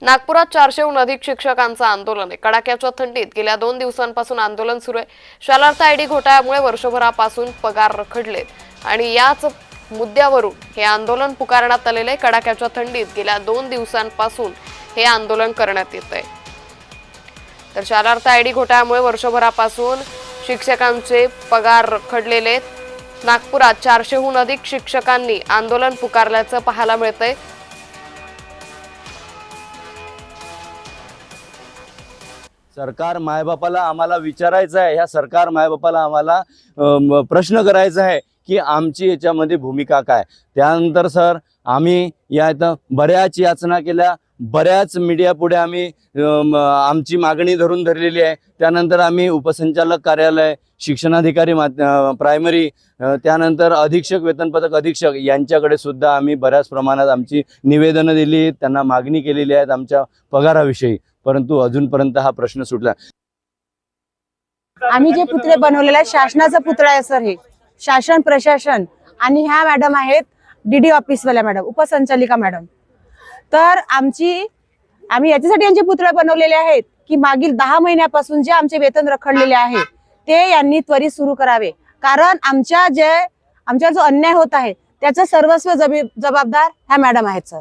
नागपुरात 400हून अधिक शिक्षकांचं आंदोलन आहे। कडाक्याच्या थंडीत गेल्या 2 दिवसांपासून आंदोलन सुरू आहे। शालार्थ आयडी घोटाळ्यामुळे वर्षभरापासून पगार रखडलेत आणि याच मुद्द्यावरून हे आंदोलन पुकारण्यात आलेले। कडाक्याच्या थंडीत गेल्या 2 दिवसांपासून हे आंदोलन करण्यात येत आहे। तर शालार्थ आयडी घोटाळ्यामुळे वर्षभरापासून शिक्षकांचे पगार रखडलेले आहेत। नागपुरात 400हून अधिक शिक्षकांनी आंदोलन पुकारल्याचं पाहायला मिळतंय। सरकार मायबापाला आम्हाला विचारायचं आहे, ह्या सरकार मायबापाला आम्हाला प्रश्न करायचा आहे की आमची याच्यामध्ये भूमिका काय। त्यानंतर सर आम्ही या बऱ्याच याचना केल्या, बऱ्याच मीडिया पुढे आम्ही आमची मागणी धरलेली आहे। त्यानंतर आम्ही उपसंचालक कार्यालय, शिक्षणाधिकारी प्रायमरी, त्यानंतर अधीक्षक, वेतनपथक अधीक्षक यांच्याकडे सुद्धा आम्ही बऱ्याच प्रमाणात आमची निवेदनं दिली, त्यांना मागणी केलेली आहेत आमच्या पगाराविषयी, परंतु अजूनपर्यंत हा प्रश्न सुटला। आम्ही जे पुतळे बनवलेले आहे शासनाचा पुतळा आहे सर, हे शासन प्रशासन आणि ह्या मॅडम आहेत डीडी ऑफिसवाल्या मॅडम, उपसंचालिका मॅडम। तर आम्ही याच्यासाठी यांचे पुतळे बनवलेले आहेत की मागील 10 महिन्यापासून जे आमचे वेतन रखडलेले आहे ते यांनी त्वरित सुरू करावे, कारण आमच्यावर जो अन्याय होत आहे त्याचा सर्वस्व जबाबदार ह्या मॅडम आहेत सर।